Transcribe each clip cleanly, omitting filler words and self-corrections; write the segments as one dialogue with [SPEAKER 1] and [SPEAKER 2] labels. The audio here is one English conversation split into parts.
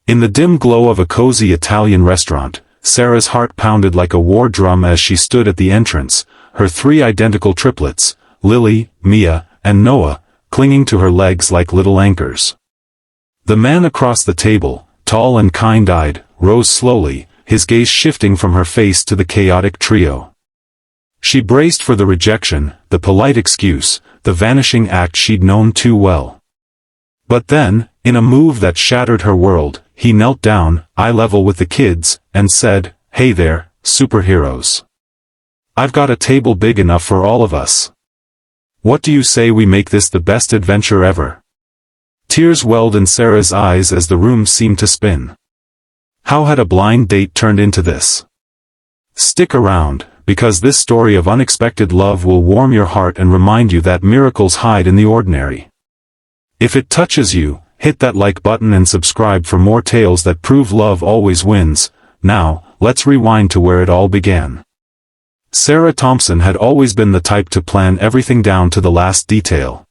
[SPEAKER 1] In the dim glow of a cozy Italian restaurant, Sarah's heart pounded like a war drum as she stood at the entrance, her three identical triplets, Lily, Mia, and Noah, clinging to her legs like little anchors. The man across the table, tall and kind-eyed, rose slowly, his gaze shifting from her face to the chaotic trio. She braced for the rejection, the polite excuse, the vanishing act she'd known too well. But then, in a move that shattered her world, he knelt down, eye level with the kids, and said, "Hey there, superheroes. I've got a table big enough for all of us. What do you say we make this the best adventure ever?" Tears welled in Sarah's eyes as the room seemed to spin. How had a blind date turned into this? Stick around, because this story of unexpected love will warm your heart and remind you that miracles hide in the ordinary. If it touches you, hit that like button and subscribe for more tales that prove love always wins. Now, let's rewind to where it all began. Sarah Thompson had always been the type to plan everything down to the last detail.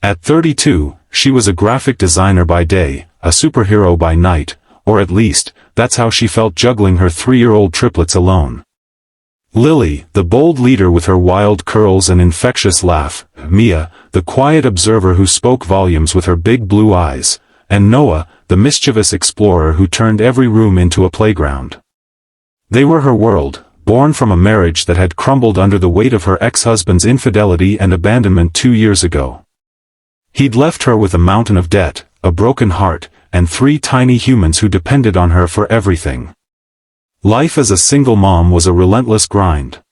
[SPEAKER 1] At 32, she was a graphic designer by day, a superhero by night, or at least, that's how she felt juggling her 3-year-old triplets alone. Lily, the bold leader with her wild curls and infectious laugh, Mia, the quiet observer who spoke volumes with her big blue eyes, and Noah, the mischievous explorer who turned every room into a playground. They were her world, born from a marriage that had crumbled under the weight of her ex-husband's infidelity and abandonment 2 years ago. He'd left her with a mountain of debt, a broken heart, and 3 tiny humans who depended on her for everything. Life as a single mom was a relentless grind.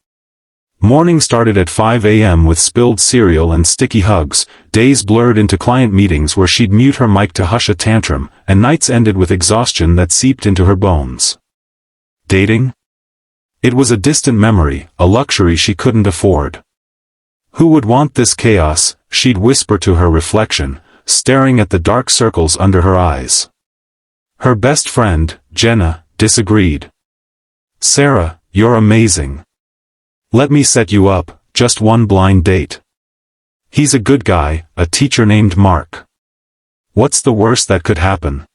[SPEAKER 1] Morning started at 5 a.m. with spilled cereal and sticky hugs, days blurred into client meetings where she'd mute her mic to hush a tantrum, and nights ended with exhaustion that seeped into her bones. Dating? It was a distant memory, a luxury she couldn't afford. Who would want this chaos, she'd whisper to her reflection, staring at the dark circles under her eyes. Her best friend, Jenna, disagreed. "Sarah, you're amazing. Let me set you up, just one blind date. He's a good guy, a teacher named Mark. What's the worst that could happen?"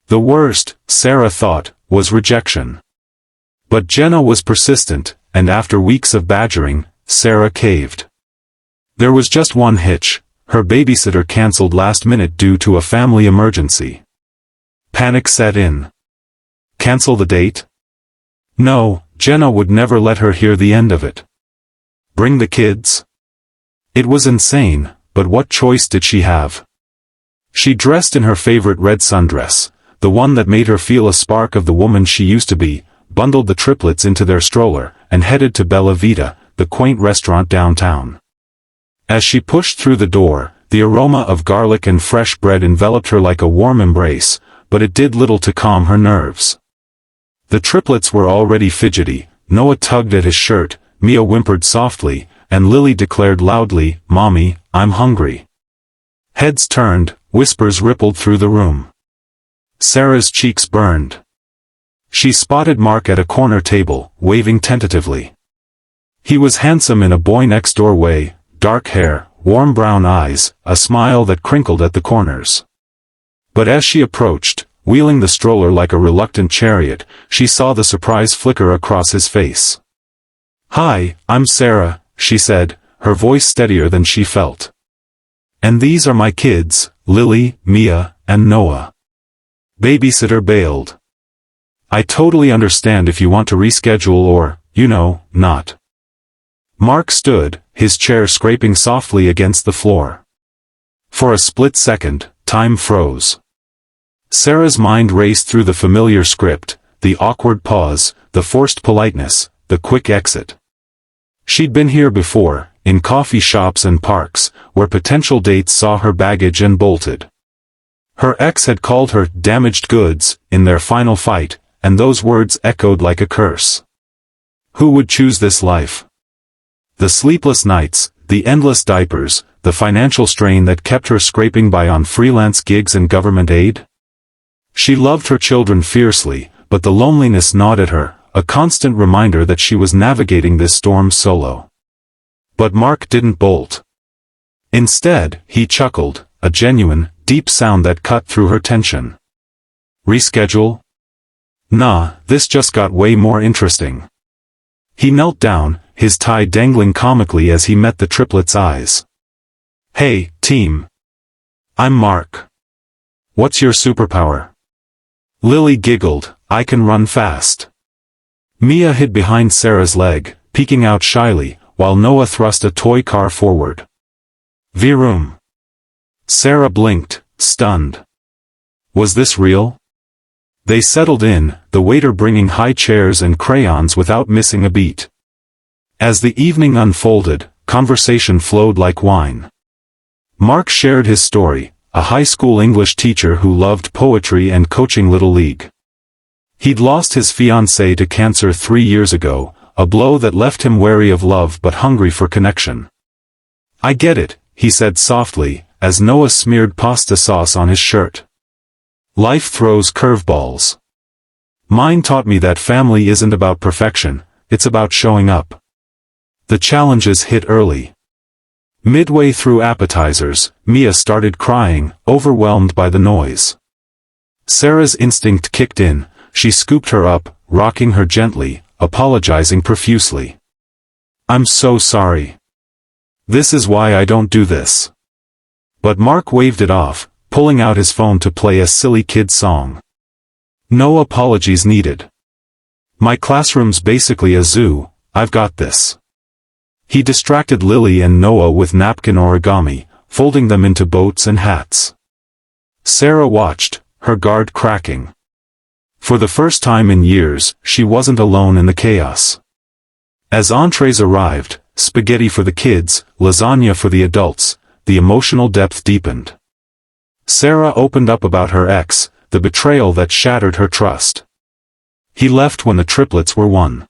[SPEAKER 1] The worst, Sarah thought, was rejection. But Jenna was persistent, and after weeks of badgering, Sarah caved. There was just one hitch: her babysitter canceled last minute due to a family emergency. Panic set in. Cancel the date? No, Jenna would never let her hear the end of it. Bring the kids? It was insane, but what choice did she have? She dressed in her favorite red sundress, the one that made her feel a spark of the woman she used to be, bundled the triplets into their stroller, and headed to Bella Vita, the quaint restaurant downtown. As she pushed through the door, the aroma of garlic and fresh bread enveloped her like a warm embrace, but it did little to calm her nerves. The triplets were already fidgety. Noah tugged at his shirt, Mia whimpered softly, and Lily declared loudly, "Mommy, I'm hungry." Heads turned, whispers rippled through the room. Sarah's cheeks burned. She spotted Mark at a corner table, waving tentatively. He was handsome in a boy-next-door way, dark hair, warm brown eyes, a smile that crinkled at the corners. But as she approached, wheeling the stroller like a reluctant chariot, she saw the surprise flicker across his face. "Hi, I'm Sarah," she said, her voice steadier than she felt. "And these are my kids, Lily, Mia, and Noah." Babysitter bailed. "I totally understand if you want to reschedule or, not." Mark stood, his chair scraping softly against the floor. For a split second, time froze. Sarah's mind raced through the familiar script, the awkward pause, the forced politeness, the quick exit. She'd been here before, in coffee shops and parks, where potential dates saw her baggage and bolted. Her ex had called her damaged goods in their final fight, and those words echoed like a curse. Who would choose this life? The sleepless nights, the endless diapers, the financial strain that kept her scraping by on freelance gigs and government aid? She loved her children fiercely, but the loneliness gnawed at her, a constant reminder that she was navigating this storm solo. But Mark didn't bolt. Instead, he chuckled, a genuine, deep sound that cut through her tension. Reschedule? Nah, this just got way more interesting. He knelt down, his tie dangling comically as he met the triplets' eyes. Hey, team. I'm Mark. What's your superpower? Lily giggled, I can run fast. Mia hid behind Sarah's leg, peeking out shyly, while Noah thrust a toy car forward. Vroom. Sarah blinked, stunned. Was this real? They settled in, the waiter bringing high chairs and crayons without missing a beat. As the evening unfolded, conversation flowed like wine. Mark shared his story, a high school English teacher who loved poetry and coaching Little League. He'd lost his fiancée to cancer 3 years ago, a blow that left him wary of love but hungry for connection. I get it, he said softly, as Noah smeared pasta sauce on his shirt. Life throws curveballs. Mine taught me that family isn't about perfection, it's about showing up. The challenges hit early. Midway through appetizers, Mia started crying, overwhelmed by the noise. Sarah's instinct kicked in, she scooped her up, rocking her gently, apologizing profusely. I'm so sorry. This is why I don't do this. But Mark waved it off, pulling out his phone to play a silly kid song. No apologies needed. My classroom's basically a zoo, I've got this. He distracted Lily and Noah with napkin origami, folding them into boats and hats. Sarah watched, her guard cracking. For the first time in years, she wasn't alone in the chaos. As entrees arrived, spaghetti for the kids, lasagna for the adults, the emotional depth deepened. Sarah opened up about her ex, the betrayal that shattered her trust. He left when the triplets were one.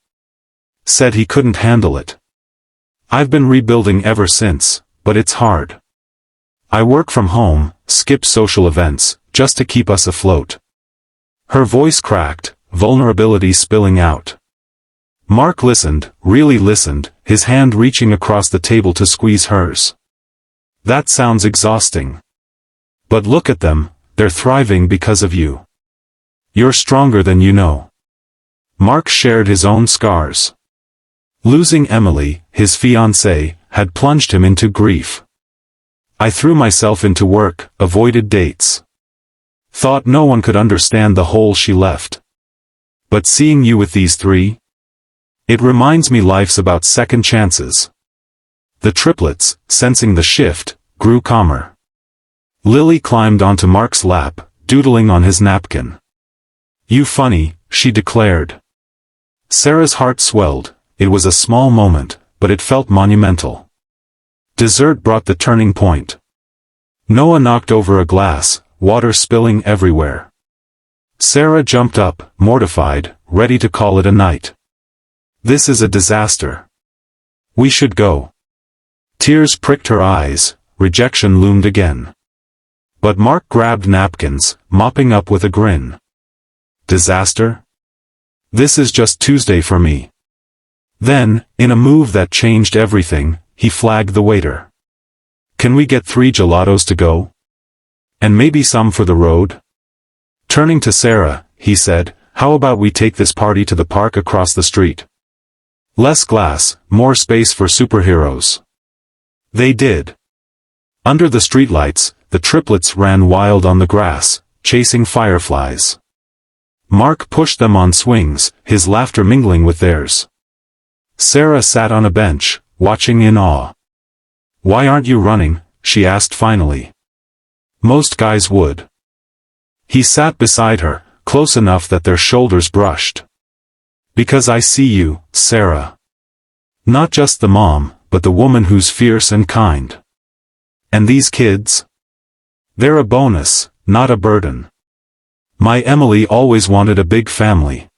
[SPEAKER 1] Said he couldn't handle it. I've been rebuilding ever since, but it's hard. I work from home, skip social events, just to keep us afloat. Her voice cracked, vulnerability spilling out. Mark listened, really listened, his hand reaching across the table to squeeze hers. That sounds exhausting. But look at them, they're thriving because of you. You're stronger than you know. Mark shared his own scars. Losing Emily, his fiancée, had plunged him into grief. I threw myself into work, avoided dates. Thought no one could understand the hole she left. But seeing you with these three? It reminds me life's about second chances. The triplets, sensing the shift, grew calmer. Lily climbed onto Mark's lap, doodling on his napkin. You funny, she declared. Sarah's heart swelled. It was a small moment, but it felt monumental. Dessert brought the turning point. Noah knocked over a glass, water spilling everywhere. Sarah jumped up, mortified, ready to call it a night. This is a disaster. We should go. Tears pricked her eyes, rejection loomed again. But Mark grabbed napkins, mopping up with a grin. Disaster? This is just Tuesday for me. Then, in a move that changed everything, he flagged the waiter. Can we get 3 gelatos to go? And maybe some for the road? Turning to Sarah, he said, how about we take this party to the park across the street? Less glass, more space for superheroes. They did. Under the streetlights, the triplets ran wild on the grass, chasing fireflies. Mark pushed them on swings, his laughter mingling with theirs. Sarah sat on a bench, watching in awe. Why aren't you running? She asked finally. Most guys would. He sat beside her, close enough that their shoulders brushed. Because I see you, Sarah. Not just the mom, but the woman who's fierce and kind. And these kids? They're a bonus, not a burden. My Emily always wanted a big family.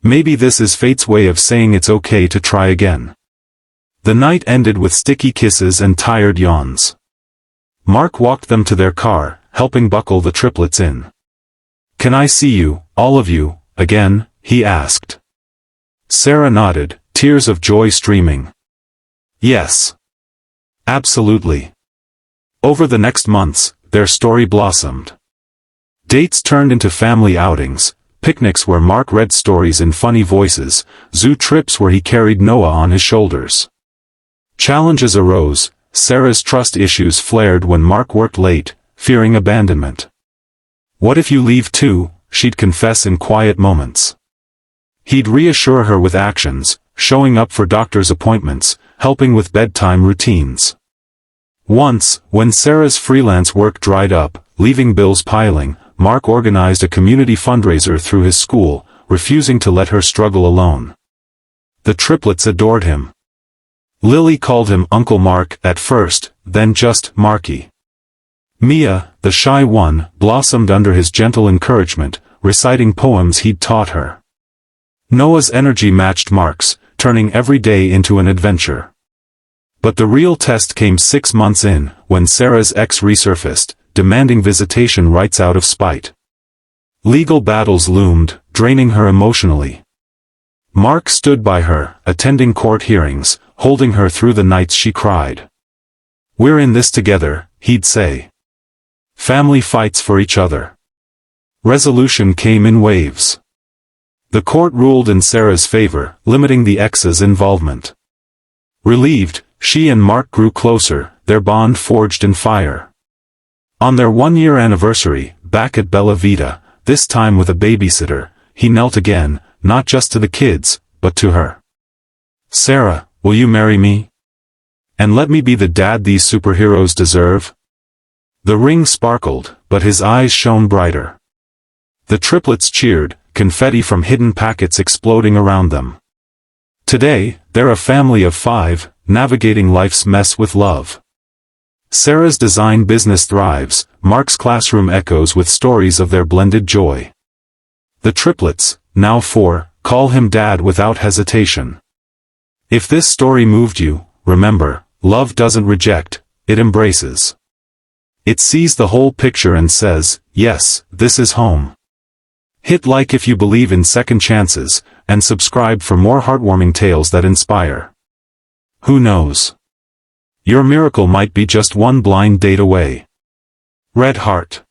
[SPEAKER 1] Maybe this is fate's way of saying it's okay to try again. The night ended with sticky kisses and tired yawns. Mark walked them to their car, helping buckle the triplets in. Can I see you, all of you, again? He asked. Sarah nodded, tears of joy streaming. Yes. Absolutely. Over the next months, their story blossomed. Dates turned into family outings, picnics where Mark read stories in funny voices, zoo trips where he carried Noah on his shoulders. Challenges arose. Sarah's trust issues flared when Mark worked late, fearing abandonment. "What if you leave too?" she'd confess in quiet moments. He'd reassure her with actions, showing up for doctor's appointments, helping with bedtime routines. Once, when Sarah's freelance work dried up, leaving bills piling, Mark organized a community fundraiser through his school, refusing to let her struggle alone. The triplets adored him. Lily called him Uncle Mark at first, then just Marky. Mia, the shy one, blossomed under his gentle encouragement, reciting poems he'd taught her. Noah's energy matched Mark's, turning every day into an adventure. But the real test came 6 months in, when Sarah's ex resurfaced, demanding visitation rights out of spite. Legal battles loomed, draining her emotionally. Mark stood by her, attending court hearings, holding her through the nights she cried. "We're in this together," he'd say. Family fights for each other. Resolution came in waves. The court ruled in Sarah's favor, limiting the ex's involvement. Relieved, she and Mark grew closer, their bond forged in fire. On their 1-year anniversary, back at Bella Vita, this time with a babysitter, he knelt again, not just to the kids, but to her. "Sarah, will you marry me? And let me be the dad these superheroes deserve?" The ring sparkled, but his eyes shone brighter. The triplets cheered, confetti from hidden packets exploding around them. Today, they're a family of 5, navigating life's mess with love. Sarah's design business thrives, Mark's classroom echoes with stories of their blended joy. The triplets, now 4, call him Dad without hesitation. If this story moved you, remember, love doesn't reject, it embraces. It sees the whole picture and says, yes, this is home. Hit like if you believe in second chances, and subscribe for more heartwarming tales that inspire. Who knows? Your miracle might be just one blind date away. Red Heart.